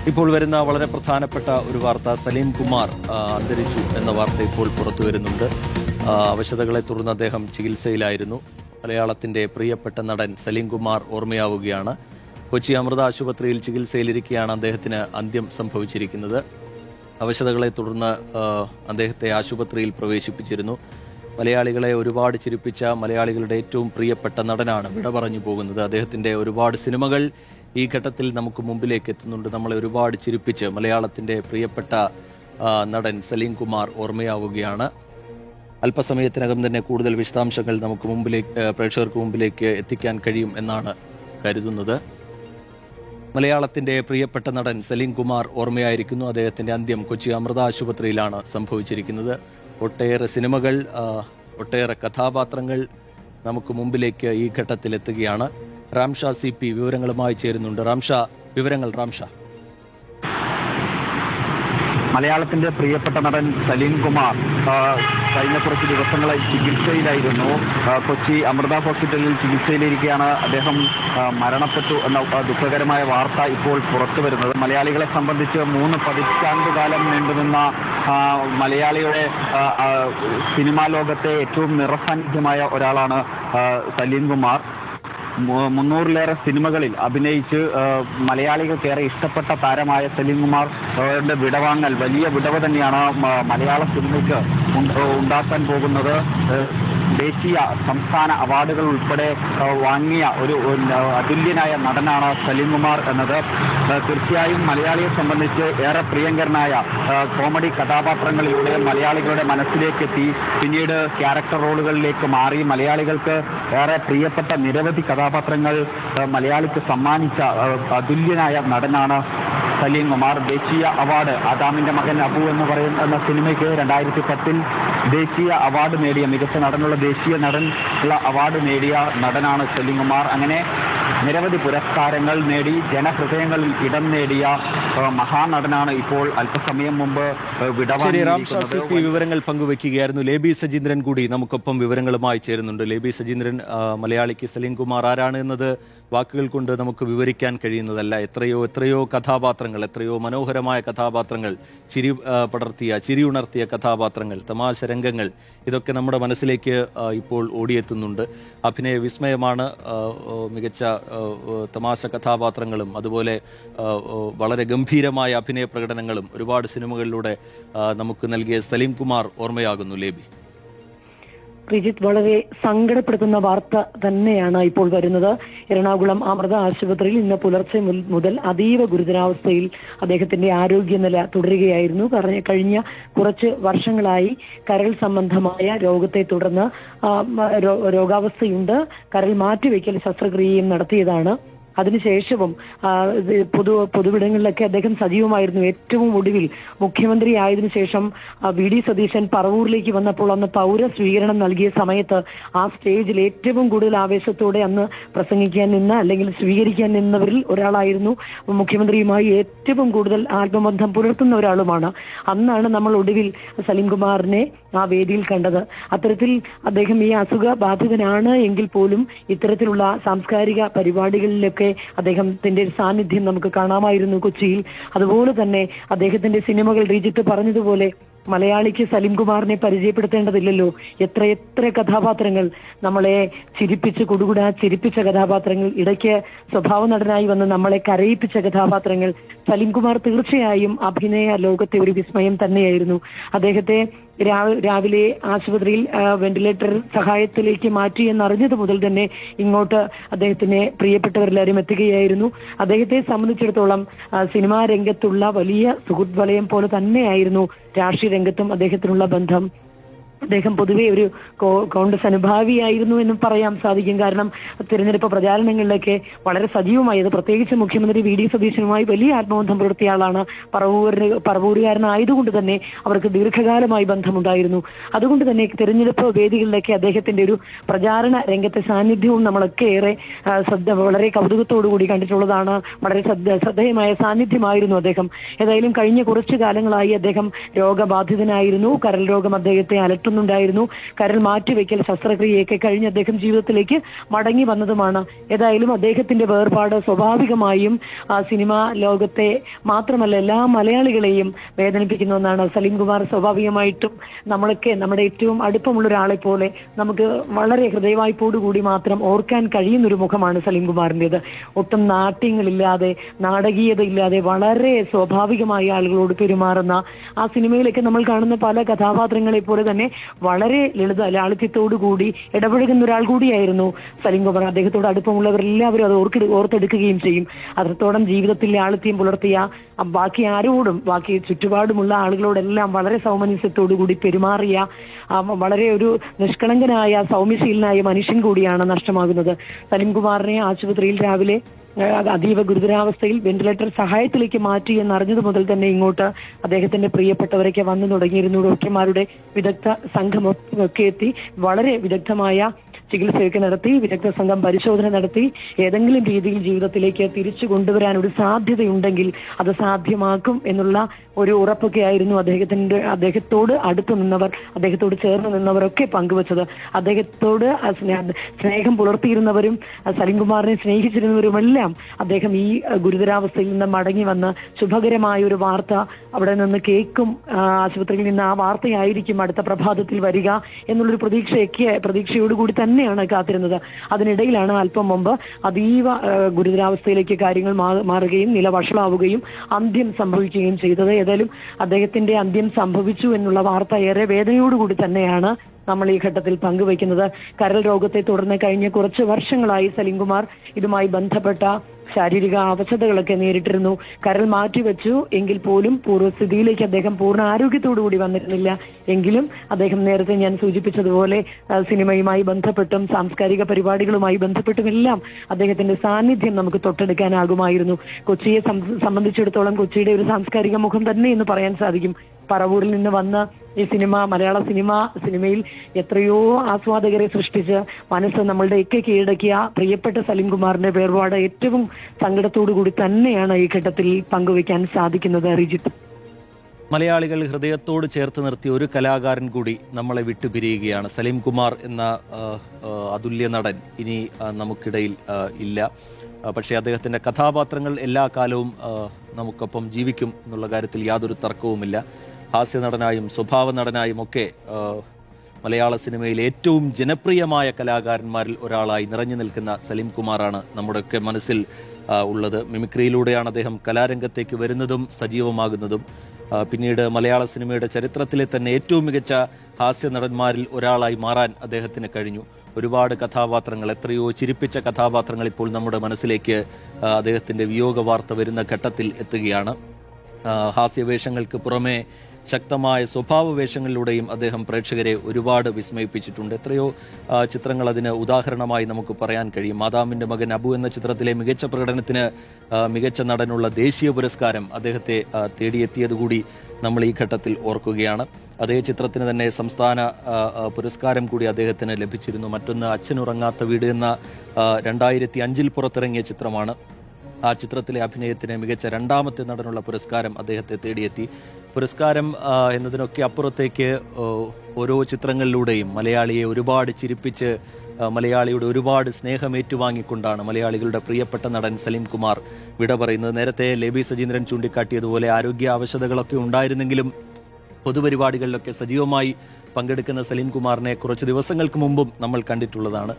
ഇപ്പോൾ വരുന്ന വളരെ പ്രധാനപ്പെട്ട ഒരു വാർത്ത, സലീം കുമാർ അന്തരിച്ചു എന്ന വാർത്ത ഇപ്പോൾ പുറത്തു വരുന്നുണ്ട്. അവശതകളെ തുടർന്ന് അദ്ദേഹം ചികിത്സയിലായിരുന്നു. മലയാളത്തിന്റെ പ്രിയപ്പെട്ട നടൻ സലീം കുമാർ ഓർമ്മയാവുകയാണ്. കൊച്ചി അമൃത ആശുപത്രിയിൽ ചികിത്സയിലിരിക്കെയാണ് അദ്ദേഹത്തിന് അന്ത്യം സംഭവിച്ചിരിക്കുന്നത്. അവശതകളെ തുടർന്ന് അദ്ദേഹത്തെ ആശുപത്രിയിൽ പ്രവേശിപ്പിച്ചിരുന്നു. മലയാളികളെ ഒരുപാട് ചിരിപ്പിച്ച മലയാളികളുടെ ഏറ്റവും പ്രിയപ്പെട്ട നടനാണ് വിട പറഞ്ഞു പോകുന്നത്. അദ്ദേഹത്തിന്റെ ഒരുപാട് സിനിമകൾ ഈ ഘട്ടത്തിൽ നമുക്ക് മുമ്പിലേക്ക് എത്തുന്നുണ്ട്. നമ്മളെ ഒരുപാട് ചിരിപ്പിച്ച് മലയാളത്തിന്റെ പ്രിയപ്പെട്ട നടൻ സലീം കുമാർ ഓർമ്മയാവുകയാണ്. അല്പസമയത്തിനകം തന്നെ കൂടുതൽ വിശദാംശങ്ങൾ നമുക്ക് പ്രേക്ഷകർക്ക് മുമ്പിലേക്ക് എത്തിക്കാൻ കഴിയും എന്നാണ് കരുതുന്നത്. മലയാളത്തിന്റെ പ്രിയപ്പെട്ട നടൻ സലീം കുമാർ ഓർമ്മയായിരിക്കുന്നു. അദ്ദേഹത്തിന്റെ അന്ത്യം കൊച്ചി അമൃത ആശുപത്രിയിലാണ് സംഭവിച്ചിരിക്കുന്നത്. ഒട്ടേറെ സിനിമകൾ, ഒട്ടേറെ കഥാപാത്രങ്ങൾ നമുക്ക് മുമ്പിലേക്ക് ഈ ഘട്ടത്തിൽ എത്തുകയാണ്. റാംഷാ CP വിവരങ്ങളുമായി ചേരുന്നുണ്ട്. റാംഷാ. മലയാളത്തിന്റെ പ്രിയപ്പെട്ട നടൻ സലീം കുമാർ കഴിഞ്ഞ കുറച്ച് ദിവസങ്ങളായി ചികിത്സയിലായിരുന്നു. കൊച്ചി അമൃത ഹോസ്പിറ്റലിൽ ചികിത്സയിലിരിക്കെയാണ് അദ്ദേഹം മരണപ്പെട്ടു എന്ന ദുഃഖകരമായ വാർത്ത ഇപ്പോൾ പുറത്തു വരുന്നത്. മലയാളികളെ സംബന്ധിച്ച് 3 പതിറ്റാണ്ടുകാലം നീണ്ടുനിന്ന മലയാളിയുടെ സിനിമാ ലോകത്തെ ഏറ്റവും നിറസാന്നിധ്യമായ ഒരാളാണ് സലീം കുമാർ. 300-ലേറെ സിനിമകളിൽ അഭിനയിച്ച് മലയാളികൾക്കേറെ ഇഷ്ടപ്പെട്ട താരമായ സലീം കുമാറിന്റെ വിടവാങ്ങൽ വലിയ വിടവ് തന്നെയാണ് മലയാള സിനിമയ്ക്ക് ഉണ്ടാക്കാൻ പോകുന്നത്. ദേശീയ സംസ്ഥാന അവാർഡുകൾ ഉൾപ്പെടെ വാങ്ങിയ ഒരു അതുല്യനായ നടനാണ് സലീം കുമാർ എന്നത്. തീർച്ചയായും മലയാളിയെ സംബന്ധിച്ച് ഏറെ പ്രിയങ്കരനായ കോമഡി കഥാപാത്രങ്ങളിലൂടെ മലയാളികളുടെ മനസ്സിലേക്ക് എത്തി. പിന്നീട് ക്യാരക്ടർ റോളുകളിലേക്ക് മാറി മലയാളികൾക്ക് ഏറെ പ്രിയപ്പെട്ട നിരവധി കഥാപാത്രങ്ങൾ മലയാളിക്ക് സമ്മാനിച്ച അതുല്യനായ നടനാണ് സലീം കുമാർ. ദേശീയ അവാർഡ് ആദാമിന്റെ മകൻ അബു എന്ന് പറയുന്ന സിനിമയ്ക്ക് 2010 ദേശീയ അവാർഡ് നേടിയ മികച്ച നടനുള്ള ദേശീയ നടനുള്ള അവാർഡ് നേടിയ നടനാണ് സലീം കുമാർ. അങ്ങനെ നിരവധി പുരസ്കാരങ്ങൾ നേടി ജനഹൃദയങ്ങളിൽ ഇടം നേടിയ മഹാനടനാണ് ഇപ്പോൾ അല്പസമയം മുമ്പ് വിവരങ്ങൾ പങ്കുവെക്കുകയായിരുന്നു. ലേബി സജീന്ദ്രൻ കൂടി നമുക്കൊപ്പം വിവരങ്ങളുമായി ചേരുന്നുണ്ട്. ലേബി സജീന്ദ്രൻ, മലയാളിക്ക് സലീം കുമാർ ആരാണ് എന്നത് വാക്കുകൾ കൊണ്ട് നമുക്ക് വിവരിക്കാൻ കഴിയുന്നതല്ല. എത്രയോ കഥാപാത്രങ്ങൾ, എത്രയോ മനോഹരമായ കഥാപാത്രങ്ങൾ, ചിരി ഉണർത്തിയ കഥാപാത്രങ്ങൾ, തമാശ രംഗങ്ങൾ, ഇതൊക്കെ നമ്മുടെ മനസ്സിലേക്ക് ഇപ്പോൾ ഓടിയെത്തുന്നുണ്ട്. അഭിനയ വിസ്മയമാണ്. മികച്ച തമാശ കഥാപാത്രങ്ങളും അതുപോലെ വളരെ ഗംഭീരമായ അഭിനയ പ്രകടനങ്ങളും ഒരുപാട് സിനിമകളിലൂടെ നമുക്ക് നൽകിയ സലീം കുമാർ ഓർമ്മയാകുന്നു. ലേബി, റിജിത്ത്, വളരെ സങ്കടപ്പെടുത്തുന്ന വാർത്ത തന്നെയാണ് ഇപ്പോൾ വരുന്നത്. എറണാകുളം അമൃത ആശുപത്രിയിൽ ഇന്ന് പുലർച്ചെ മുതൽ അതീവ ഗുരുതരാവസ്ഥയിൽ അദ്ദേഹത്തിന്റെ ആരോഗ്യനില തുടരുകയായിരുന്നു. കഴിഞ്ഞ കുറച്ച് വർഷങ്ങളായി കരൾ സംബന്ധമായ രോഗത്തെ തുടർന്ന് രോഗാവസ്ഥയുണ്ട്. കരൾ മാറ്റിവെക്കൽ ശസ്ത്രക്രിയയും നടത്തിയതാണ്. അതിനുശേഷവും പൊതുവിടങ്ങളിലൊക്കെ അദ്ദേഹം സജീവമായിരുന്നു. ഏറ്റവും ഒടുവിൽ മുഖ്യമന്ത്രി ആയതിനു ശേഷം VD സതീശൻ പറവൂരിലേക്ക് വന്നപ്പോൾ അന്ന് പൗര സ്വീകരണം നൽകിയ സമയത്ത് ആ സ്റ്റേജിൽ ഏറ്റവും കൂടുതൽ ആവേശത്തോടെ അന്ന് പ്രസംഗിക്കാൻ നിന്ന അല്ലെങ്കിൽ സ്വീകരിക്കാൻ നിന്നവരിൽ ഒരാളായിരുന്നു. മുഖ്യമന്ത്രിയുമായി ഏറ്റവും കൂടുതൽ ആത്മബന്ധം പുലർത്തുന്ന ഒരാളുമാണ്. അന്നാണ് നമ്മൾ ഒടുവിൽ സലീം കുമാറിനെ ആ വേദിയിൽ കണ്ടത്. അത്തരത്തിൽ അദ്ദേഹം ഈ അസുഖ ബാധിതനാണ് എങ്കിൽ പോലും ഇത്തരത്തിലുള്ള സാംസ്കാരിക പരിപാടികളിലൊക്കെ അദ്ദേഹത്തിന്റെ സാന്നിധ്യം നമുക്ക് കാണാമായിരുന്നു കൊച്ചിയിൽ. അതുപോലെ തന്നെ അദ്ദേഹത്തിന്റെ സിനിമകൾ, രജിത്ത് പറഞ്ഞതുപോലെ, മലയാളിക്ക് സലീം കുമാറിനെ പരിചയപ്പെടുത്തേണ്ടതില്ലല്ലോ. എത്ര കഥാപാത്രങ്ങൾ നമ്മളെ ചിരിപ്പിച്ച കഥാപാത്രങ്ങൾ, ഇടയ്ക്ക് സ്വഭാവ നടനായി വന്ന് നമ്മളെ കരയിപ്പിച്ച കഥാപാത്രങ്ങൾ. സലീം കുമാർ തീർച്ചയായും അഭിനയ ലോകത്തെ ഒരു വിസ്മയം തന്നെയായിരുന്നു. അദ്ദേഹത്തെ രാവിലെ ആശുപത്രിയിൽ വെന്റിലേറ്റർ സഹായത്തിലേക്ക് മാറ്റി എന്നറിഞ്ഞത് മുതൽ തന്നെ ഇങ്ങോട്ട് അദ്ദേഹത്തിന് പ്രിയപ്പെട്ടവരെല്ലാവരും എത്തുകയായിരുന്നു. അദ്ദേഹത്തെ സംബന്ധിച്ചിടത്തോളം സിനിമാ രംഗത്തുള്ള വലിയ സുഹൃത്ത് വലയം പോലെ തന്നെയായിരുന്നു രാഷ്ട്രീയ രംഗത്തും അദ്ദേഹത്തിനുള്ള ബന്ധം. അദ്ദേഹം പൊതുവെ ഒരു കോൺഗ്രസ് അനുഭാവിയായിരുന്നു എന്നും പറയാൻ സാധിക്കും. കാരണം തിരഞ്ഞെടുപ്പ് പ്രചാരണങ്ങളിലൊക്കെ വളരെ സജീവമായത്, പ്രത്യേകിച്ച് മുഖ്യമന്ത്രി VD സതീശനുമായി വലിയ ആത്മബന്ധം പുലർത്തിയ ആളാണ്. പറവൂരുകാരനായതുകൊണ്ട് തന്നെ അവർക്ക് ദീർഘകാലമായി ബന്ധമുണ്ടായിരുന്നു. അതുകൊണ്ട് തന്നെ തിരഞ്ഞെടുപ്പ് വേദികളിലേക്ക് അദ്ദേഹത്തിന്റെ ഒരു പ്രചാരണ രംഗത്തെ സാന്നിധ്യവും നമ്മളൊക്കെ ഏറെ വളരെ കൗതുകത്തോടുകൂടി കണ്ടിട്ടുള്ളതാണ്. വളരെ ശ്രദ്ധേയമായ സാന്നിധ്യമായിരുന്നു അദ്ദേഹം. ഏതായാലും കഴിഞ്ഞ കുറച്ചു കാലങ്ങളായി അദ്ദേഹം രോഗബാധിതനായിരുന്നു. കരൾ രോഗം അദ്ദേഹത്തെ അലട്ടുന്നു ബുദ്ധിമുട്ടുന്നുണ്ടായിരുന്നു. കരൾ മാറ്റിവെക്കൽ ശസ്ത്രക്രിയയൊക്കെ കഴിഞ്ഞ് അദ്ദേഹം ജീവിതത്തിലേക്ക് മടങ്ങി വന്നതുമാണ്. ഏതായാലും അദ്ദേഹത്തിന്റെ വേർപാട് സ്വാഭാവികമായും സിനിമാ ലോകത്തെ മാത്രമല്ല എല്ലാ മലയാളികളെയും വേദനിപ്പിക്കുന്ന ഒന്നാണ്. സലീം കുമാർ സ്വാഭാവികമായിട്ടും നമ്മളൊക്കെ നമ്മുടെ ഏറ്റവും അടുപ്പമുള്ള ഒരാളെ പോലെ നമുക്ക് വളരെ ഹൃദയവായ്പോടുകൂടി മാത്രം ഓർക്കാൻ കഴിയുന്ന ഒരു മുഖമാണ് സലീം കുമാറിൻ്റെത്. ഒട്ടും നാട്യങ്ങളില്ലാതെ നാടകീയത ഇല്ലാതെ വളരെ സ്വാഭാവികമായി ആളുകളോട് പെരുമാറുന്ന ആ സിനിമയിലൊക്കെ നമ്മൾ കാണുന്ന പല കഥാപാത്രങ്ങളെ പോലെ തന്നെ വളരെ ലാളിത്യത്തോടു കൂടി ഇടപഴകുന്ന ഒരാൾ കൂടിയായിരുന്നു സലീം കുമാർ. അദ്ദേഹത്തോട് അടുപ്പമുള്ളവരെല്ലാവരും അത് ഓർത്തെടുക്കുകയും ചെയ്യും. അത്രത്തോളം ജീവിതത്തിൽ ലാളിത്യം പുലർത്തിയ ബാക്കി ആരോടും ബാക്കി ചുറ്റുപാടുമുള്ള ആളുകളോടെല്ലാം വളരെ സൗമനസ്യത്തോടു കൂടി പെരുമാറിയ വളരെ ഒരു നിഷ്കളങ്കനായ സൗമ്യശീലനായ മനുഷ്യൻ കൂടിയാണ് നഷ്ടമാകുന്നത്. സലീം കുമാറിനെ ആശുപത്രിയിൽ രാവിലെ അതീവ ഗുരുതരാവസ്ഥയിൽ വെന്റിലേറ്റർ സഹായത്തിലേക്ക് മാറ്റി എന്നറിഞ്ഞത് മുതൽ തന്നെ ഇങ്ങോട്ട് അദ്ദേഹത്തിന്റെ പ്രിയപ്പെട്ടവരൊക്കെ വന്നു തുടങ്ങിയിരുന്നു. ഡോക്ടർമാരുടെ വിദഗ്ധ സംഘമൊക്കെ എത്തി വളരെ വിദഗ്ധമായ ചികിത്സയൊക്കെ നടത്തി, വിദഗ്ധ സംഘം പരിശോധന നടത്തി ഏതെങ്കിലും രീതിയിൽ ജീവിതത്തിലേക്ക് തിരിച്ചു കൊണ്ടുവരാൻ ഒരു സാധ്യതയുണ്ടെങ്കിൽ അത് സാധ്യമാക്കും എന്നുള്ള ഒരു ഉറപ്പൊക്കെ ആയിരുന്നു അദ്ദേഹത്തോട് അടുത്തു നിന്നവർ, അദ്ദേഹത്തോട് ചേർന്ന് നിന്നവരൊക്കെ പങ്കുവച്ചത്. അദ്ദേഹത്തോട് സ്നേഹം പുലർത്തിയിരുന്നവരും സലീം കുമാറിനെ സ്നേഹിച്ചിരുന്നവരുമെല്ലാം അദ്ദേഹം ഈ ഗുരുതരാവസ്ഥയിൽ നിന്ന് മടങ്ങി വന്ന് ശുഭകരമായ ഒരു വാർത്ത അവിടെ നിന്ന് കേൾക്കും, ആശുപത്രിയിൽ നിന്ന് ആ വാർത്തയായിരിക്കും അടുത്ത പ്രഭാതത്തിൽ വരിക എന്നുള്ളൊരു പ്രതീക്ഷയോടുകൂടി തന്നെയാണ് കാത്തിരുന്നത്. അതിനിടയിലാണ് അല്പം മുമ്പ് അതീവ ഗുരുതരാവസ്ഥയിലേക്ക് കാര്യങ്ങൾ മാറുകയും നില വഷളാവുകയും അന്ത്യം സംഭവിക്കുകയും ചെയ്തത്. ഏതായാലും അദ്ദേഹത്തിന്റെ അന്ത്യം സംഭവിച്ചു എന്നുള്ള വാർത്ത ഏറെ വേദനയോടുകൂടി തന്നെയാണ് നമ്മൾ ഈ ഘട്ടത്തിൽ പങ്കുവയ്ക്കുന്നത്. കരൾ രോഗത്തെ തുടർന്ന് കഴിഞ്ഞ കുറച്ച് വർഷങ്ങളായി സലീം കുമാർ ഇതുമായി ബന്ധപ്പെട്ട ശാരീരിക അവശതകളൊക്കെ നേരിട്ടിരുന്നു. കരൾ മാറ്റിവെച്ചു എങ്കിൽ പോലും പൂർവ്വസ്ഥിതിയിലേക്ക് അദ്ദേഹം പൂർണ്ണ ആരോഗ്യത്തോടുകൂടി വന്നിരുന്നില്ല. എങ്കിലും അദ്ദേഹം നേരത്തെ ഞാൻ സൂചിപ്പിച്ചതുപോലെ സിനിമയുമായി ബന്ധപ്പെട്ടും സാംസ്കാരിക പരിപാടികളുമായി ബന്ധപ്പെട്ടും എല്ലാം അദ്ദേഹത്തിന്റെ സാന്നിധ്യം നമുക്ക് തൊട്ടെടുക്കാനാകുമായിരുന്നു. കൊച്ചിയെ സംബന്ധിച്ചിടത്തോളം കൊച്ചിയുടെ ഒരു സാംസ്കാരിക മുഖം തന്നെ എന്ന് പറയാൻ സാധിക്കും. പറവൂരിൽ നിന്ന് വന്ന് ഈ മലയാള സിനിമയിൽ എത്രയോ ആസ്വാദകരെ സൃഷ്ടിച്ച് മനസ്സ് നമ്മളുടെയൊക്കെ കീഴടക്കിയ പ്രിയപ്പെട്ട സലീം കുമാറിന്റെ വേർപാട് ഏറ്റവും സങ്കടത്തോടു കൂടി തന്നെയാണ് ഈ ഘട്ടത്തിൽ പങ്കുവയ്ക്കാൻ സാധിക്കുന്നത്. റിജിത്ത്, മലയാളികൾ ഹൃദയത്തോട് ചേർത്ത് നിർത്തിയ ഒരു കലാകാരൻ കൂടി നമ്മളെ വിട്ടുപിരിയുകയാണ്. സലീം കുമാർ എന്ന അതുല്യ നടൻ ഇനി നമുക്കിടയിൽ ഇല്ല. പക്ഷേ അദ്ദേഹത്തിന്റെ കഥാപാത്രങ്ങൾ എല്ലാ കാലവും നമുക്കൊപ്പം ജീവിക്കും എന്നുള്ള കാര്യത്തിൽ യാതൊരു തർക്കവുമില്ല. ഹാസ്യ നടനായും സ്വഭാവ നടനായും ഒക്കെ മലയാള സിനിമയിലെ ഏറ്റവും ജനപ്രിയമായ കലാകാരന്മാരിൽ ഒരാളായി നിറഞ്ഞു നിൽക്കുന്ന സലീം കുമാറാണ് നമ്മുടെയൊക്കെ മനസ്സിൽ ഉള്ളത്. മിമിക്രിയിലൂടെയാണ് അദ്ദേഹം കലാരംഗത്തേക്ക് വരുന്നതും സജീവമാകുന്നതും. പിന്നീട് മലയാള സിനിമയുടെ ചരിത്രത്തിലെ തന്നെ ഏറ്റവും മികച്ച ഹാസ്യ നടന്മാരിൽ ഒരാളായി മാറാൻ അദ്ദേഹത്തിന് കഴിഞ്ഞു. ഒരുപാട് കഥാപാത്രങ്ങൾ, എത്രയോ ചിരിപ്പിച്ച കഥാപാത്രങ്ങൾ ഇപ്പോൾ നമ്മുടെ മനസ്സിലേക്ക് അദ്ദേഹത്തിന്റെ വിയോഗ വാർത്ത വരുന്ന ഘട്ടത്തിൽ എത്തുകയാണ്. ഹാസ്യവേഷങ്ങൾക്ക് പുറമെ ശക്തമായ സ്വഭാവ വേഷങ്ങളിലൂടെയും അദ്ദേഹം പ്രേക്ഷകരെ ഒരുപാട് വിസ്മയിപ്പിച്ചിട്ടുണ്ട്. എത്രയോ ചിത്രങ്ങൾ അതിന് ഉദാഹരണമായി നമുക്ക് പറയാൻ കഴിയും. മാതാവിന്റെ മകൻ അബു എന്ന ചിത്രത്തിലെ മികച്ച പ്രകടനത്തിന് മികച്ച നടനുള്ള ദേശീയ പുരസ്കാരം അദ്ദേഹത്തെ തേടിയെത്തിയതുകൂടി നമ്മൾ ഈ ഘട്ടത്തിൽ ഓർക്കുകയാണ്. അതേ ചിത്രത്തിന് തന്നെ സംസ്ഥാന പുരസ്കാരം കൂടി അദ്ദേഹത്തിന് ലഭിച്ചിരുന്നു. മറ്റൊന്ന് അച്ഛനുറങ്ങാത്ത വീട് എന്ന 2005 പുറത്തിറങ്ങിയ ചിത്രമാണ്. ആ ചിത്രത്തിലെ അഭിനയത്തിന് മികച്ച രണ്ടാമത്തെ നടനുള്ള പുരസ്കാരം അദ്ദേഹത്തെ തേടിയെത്തി. പുരസ്കാരം എന്നതിനൊക്കെ അപ്പുറത്തേക്ക് ഓരോ ചിത്രങ്ങളിലൂടെയും മലയാളിയെ ഒരുപാട് ചിരിപ്പിച്ച് മലയാളിയുടെ ഒരുപാട് സ്നേഹം ഏറ്റുവാങ്ങിക്കൊണ്ടാണ് മലയാളികളുടെ പ്രിയപ്പെട്ട നടൻ സലീം കുമാർ വിട പറയുന്നത്. നേരത്തെ ലേബി സജീന്ദ്രൻ ചൂണ്ടിക്കാട്ടിയതുപോലെ ആരോഗ്യ അവശതകളൊക്കെ ഉണ്ടായിരുന്നെങ്കിലും പൊതുപരിപാടികളിലൊക്കെ സജീവമായി പങ്കെടുക്കുന്ന സലീം കുമാറിനെ കുറച്ച് ദിവസങ്ങൾക്ക് മുമ്പും നമ്മൾ കണ്ടിട്ടുള്ളതാണ്.